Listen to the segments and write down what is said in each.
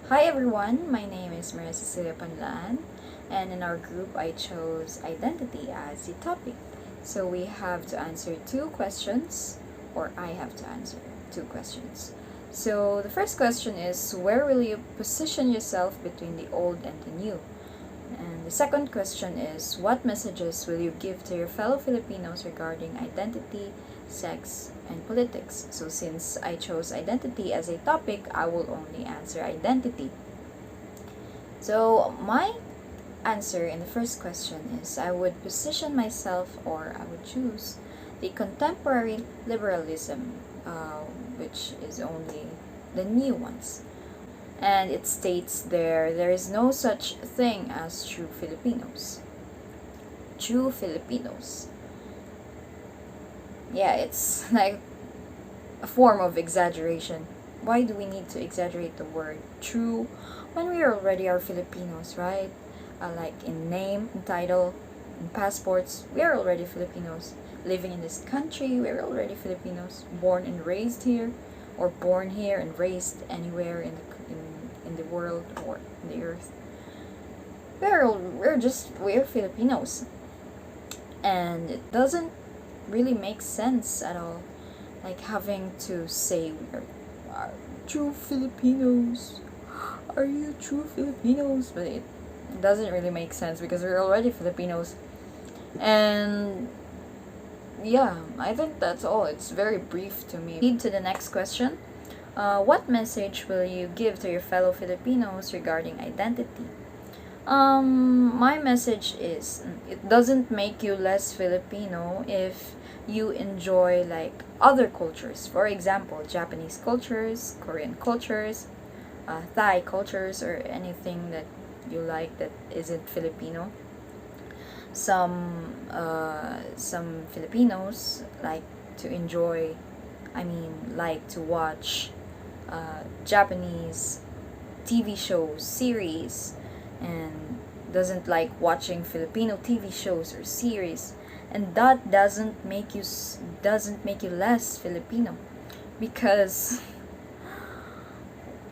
Hi everyone, my name is Cecelia Panlaan, and in our group I chose identity as the topic. So we have to answer two questions, or I have to answer two questions. So the first question is, where will you position yourself between the old and the new? And the second question is, what messages will you give to your fellow Filipinos regarding identity, sex, and politics? So since I chose identity as a topic, I will only answer identity. So my answer in the first question is, I would position myself, or I would choose the contemporary liberalism, which is only the new ones. And it states there is no such thing as true Filipinos. True Filipinos. Yeah, it's like a form of exaggeration. Why do we need to exaggerate the word true when we already are Filipinos, right? Like in name, in title, in passports, we are already Filipinos. Living in this country, we are already Filipinos. Born and raised here, or born here and raised anywhere in the world or in the earth. We're Filipinos, and it doesn't really make sense at all. Like having to say are true Filipinos. Are you true Filipinos? But it doesn't really make sense because we're already Filipinos. And yeah, I think that's all. It's very brief to me. Lead to the next question. What message will you give to your fellow Filipinos regarding identity? My message is, it doesn't make you less Filipino if you enjoy like other cultures. For example, Japanese cultures, Korean cultures, Thai cultures, or anything that you like that isn't Filipino. Some Filipinos like to enjoy, like to watch Japanese TV shows, series, and doesn't like watching Filipino TV shows or series, and that doesn't make you less Filipino, because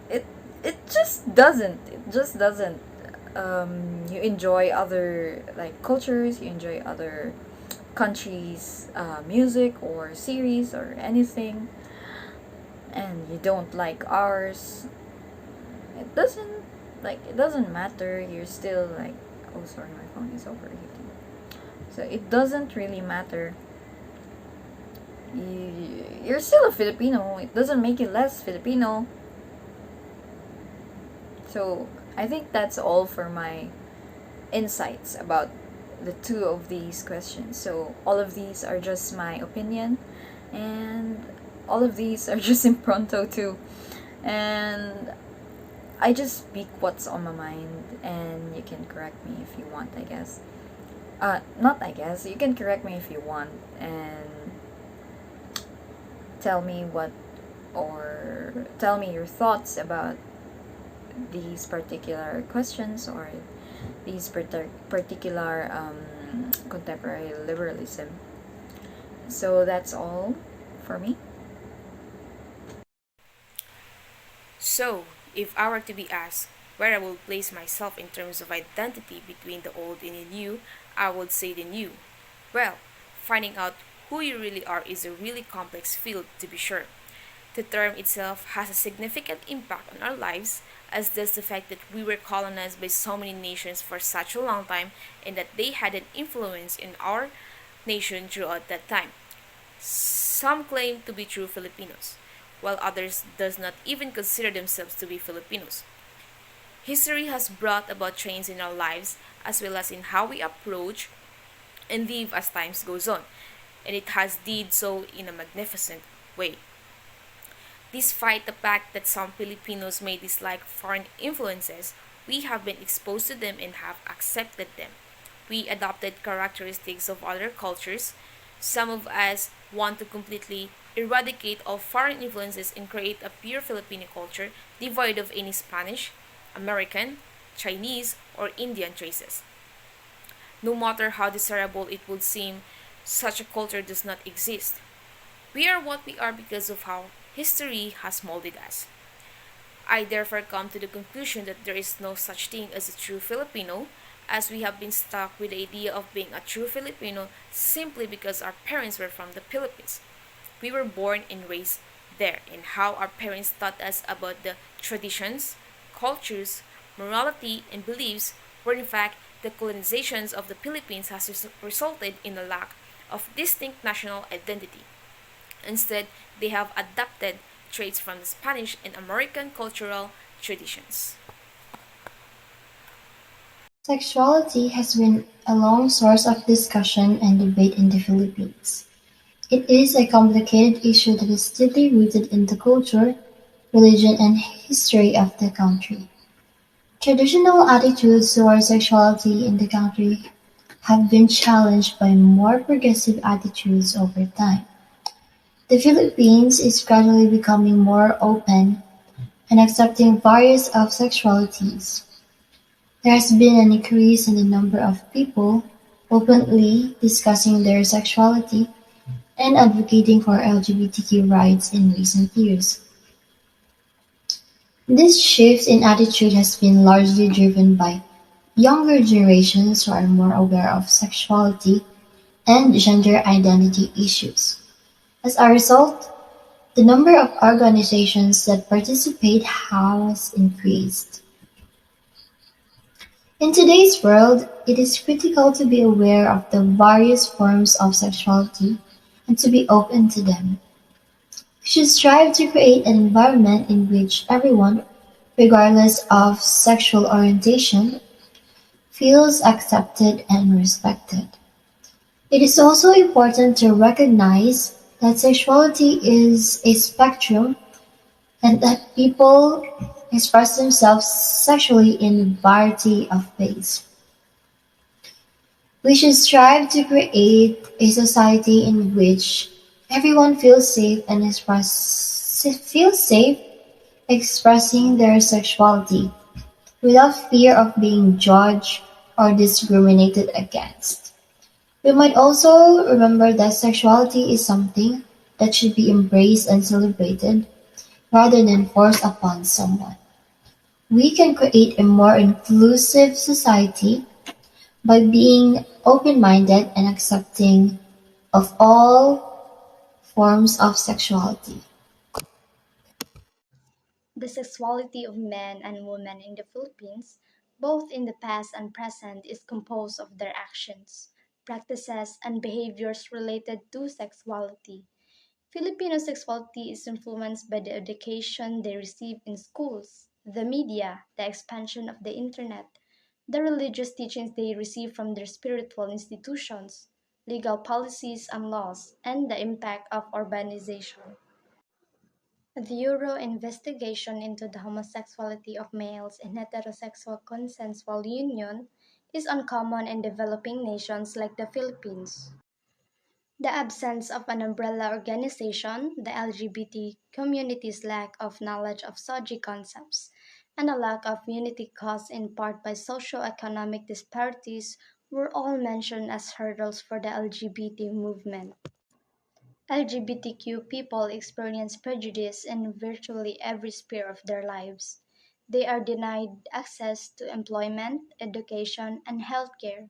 it it just doesn't. You enjoy other like cultures, you enjoy other countries' music or series or anything, and you don't like ours. It doesn't matter. You're still like, oh sorry, my phone is overheating. So it doesn't really matter. You're still a Filipino. It doesn't make you less Filipino. So I think that's all for my insights about the two of these questions. So all of these are just my opinion, and all of these are just impromptu too. And I just speak what's on my mind, and you can correct me if you want, I guess. Not I guess. You can correct me if you want, and tell me tell me your thoughts about these particular questions, or these particular contemporary liberalism. So that's all for me. So, if I were to be asked where I will place myself in terms of identity between the old and the new, I would say the new. Well, finding out who you really are is a really complex field, to be sure. The term itself has a significant impact on our lives, as does the fact that we were colonized by so many nations for such a long time and that they had an influence in our nation throughout that time. Some claim to be true Filipinos, while others does not even consider themselves to be Filipinos. History has brought about change in our lives as well as in how we approach and live as times goes on, and it has did so in a magnificent way. Despite the fact that some Filipinos may dislike foreign influences, we have been exposed to them and have accepted them. We adopted characteristics of other cultures. Some of us want to completely eradicate all foreign influences and create a pure Filipino culture devoid of any Spanish, American, Chinese, or Indian traces. No matter how desirable it would seem, such a culture does not exist. We are what we are because of how history has molded us. I therefore come to the conclusion that there is no such thing as a true Filipino, as we have been stuck with the idea of being a true Filipino simply because our parents were from the Philippines. We were born and raised there, and how our parents taught us about the traditions, cultures, morality, and beliefs were in fact the colonizations of the Philippines has resulted in a lack of distinct national identity. Instead, they have adapted traits from the Spanish and American cultural traditions. Sexuality has been a long source of discussion and debate in the Philippines. It is a complicated issue that is deeply rooted in the culture, religion, and history of the country. Traditional attitudes toward sexuality in the country have been challenged by more progressive attitudes over time. The Philippines is gradually becoming more open and accepting various of sexualities. There has been an increase in the number of people openly discussing their sexuality and advocating for LGBTQ rights in recent years. This shift in attitude has been largely driven by younger generations who are more aware of sexuality and gender identity issues. As a result, the number of organizations that participate has increased. In today's world, it is critical to be aware of the various forms of sexuality and to be open to them. We should strive to create an environment in which everyone, regardless of sexual orientation, feels accepted and respected. It is also important to recognize that sexuality is a spectrum and that people express themselves sexually in a variety of ways. We should strive to create a society in which everyone feels safe and feels safe expressing their sexuality without fear of being judged or discriminated against. We might also remember that sexuality is something that should be embraced and celebrated rather than forced upon someone. We can create a more inclusive society by being open-minded and accepting of all forms of sexuality. The sexuality of men and women in the Philippines, both in the past and present, is composed of their actions, practices, and behaviors related to sexuality. Filipino sexuality is influenced by the education they receive in schools, the media, the expansion of the internet, the religious teachings they receive from their spiritual institutions, legal policies and laws, and the impact of urbanization. The Euro investigation into the homosexuality of males in heterosexual consensual union is uncommon in developing nations like the Philippines. The absence of an umbrella organization, the LGBT community's lack of knowledge of SOGI concepts, and a lack of unity caused in part by socio-economic disparities were all mentioned as hurdles for the LGBT movement. LGBTQ people experience prejudice in virtually every sphere of their lives. They are denied access to employment, education, and healthcare.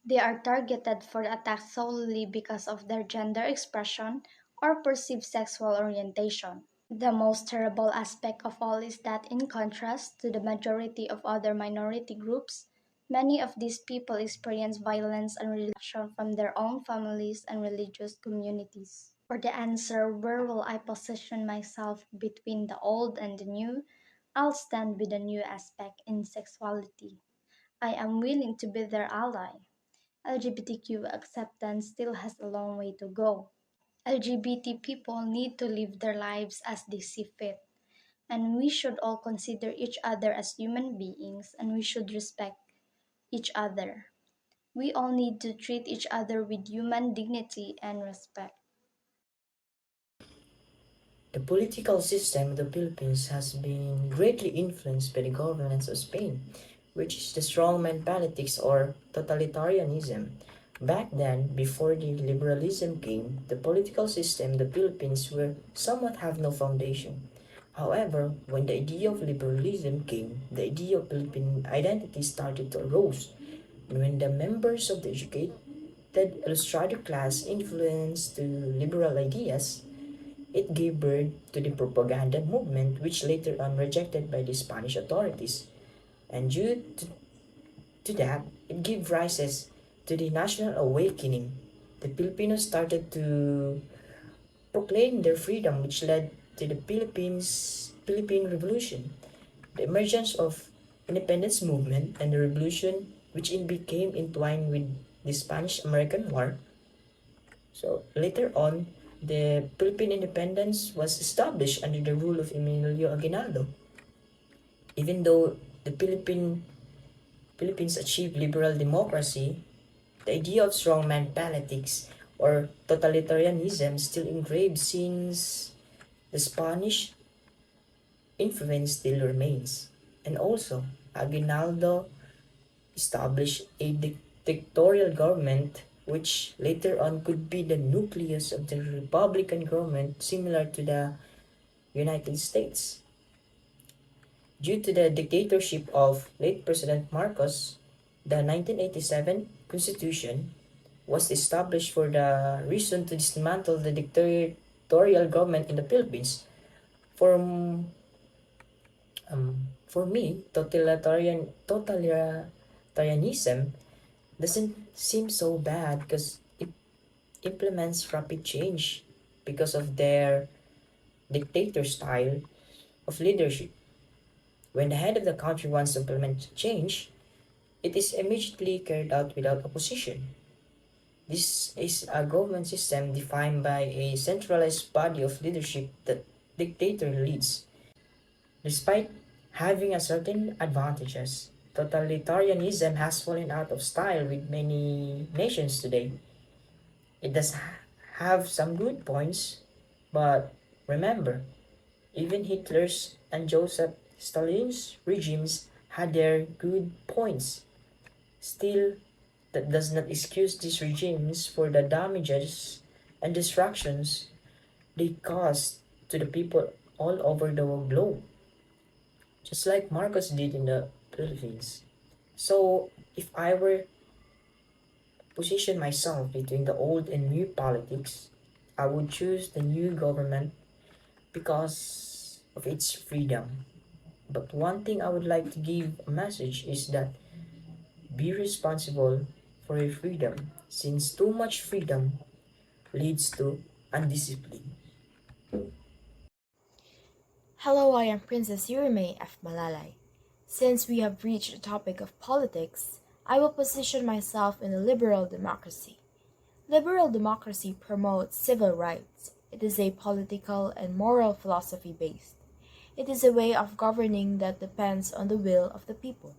They are targeted for attacks solely because of their gender expression or perceived sexual orientation. The most terrible aspect of all is that, in contrast to the majority of other minority groups, many of these people experience violence and rejection from their own families and religious communities. For the answer, where will I position myself between the old and the new? I'll stand with the new aspect in sexuality. I am willing to be their ally. LGBTQ acceptance still has a long way to go. LGBT people need to live their lives as they see fit, and we should all consider each other as human beings and we should respect each other. We all need to treat each other with human dignity and respect. The political system of the Philippines has been greatly influenced by the governance of Spain, which is the strongman politics or totalitarianism. Back then, before the liberalism came, the political system of the Philippines were somewhat have no foundation. However, when the idea of liberalism came, the idea of Philippine identity started to arise. And when the members of the educated illustrated class influenced to liberal ideas, it gave birth to the propaganda movement, which later on rejected by the Spanish authorities. And due to that, it gave rises to the national awakening. The Filipinos started to proclaim their freedom, which led to the Philippine Revolution, the emergence of independence movement, and the revolution, which became entwined with the Spanish-American War. So later on, the Philippine independence was established under the rule of Emilio Aguinaldo. Even though the Philippines achieved liberal democracy, the idea of strongman politics or totalitarianism still engraved since the Spanish influence still remains. And also, Aguinaldo established a dictatorial government which later on could be the nucleus of the Republican government similar to the United States. Due to the dictatorship of late President Marcos, the 1987 Constitution was established for the reason to dismantle the dictatorial government in the Philippines. For for me, totalitarianism doesn't seem so bad because it implements rapid change because of their dictator style of leadership. When the head of the country wants to implement change, it is immediately carried out without opposition. This is a government system defined by a centralized body of leadership that dictator leads. Despite having a certain advantages, totalitarianism has fallen out of style with many nations today. It does have some good points, but remember, even Hitler's and Joseph Stalin's regimes had their good points. Still, that does not excuse these regimes for the damages and destructions they caused to the people all over the globe, just like Marcos did in the Philippines. So, if I were position myself between the old and new politics, I would choose the new government because of its freedom. But one thing I would like to give a message is that be responsible for your freedom, since too much freedom leads to undiscipline. Hello, I am Princess Euremae of Malalay. Since we have reached the topic of politics, I will position myself in a liberal democracy. Liberal democracy promotes civil rights. It is a political and moral philosophy based. It is a way of governing that depends on the will of the people.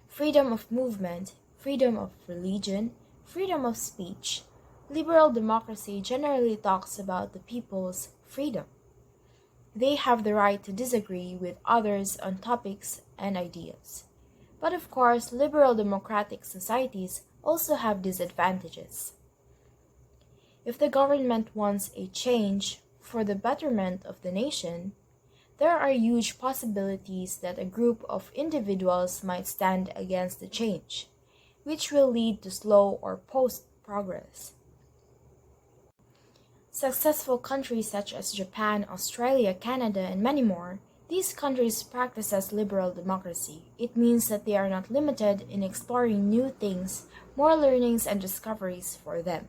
Freedom of movement, freedom of religion, freedom of speech. Liberal democracy generally talks about the people's freedom. They have the right to disagree with others on topics and ideas. But of course, liberal democratic societies also have disadvantages. If the government wants a change for the betterment of the nation, there are huge possibilities that a group of individuals might stand against the change, which will lead to slow or post progress. Successful countries such as Japan, Australia, Canada, and many more, these countries practice liberal democracy. It means that they are not limited in exploring new things, more learnings and discoveries for them.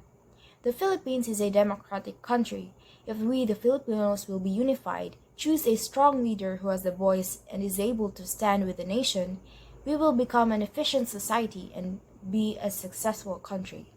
The Philippines is a democratic country. If we, the Filipinos, will be unified, choose a strong leader who has the voice and is able to stand with the nation, we will become an efficient society and be a successful country.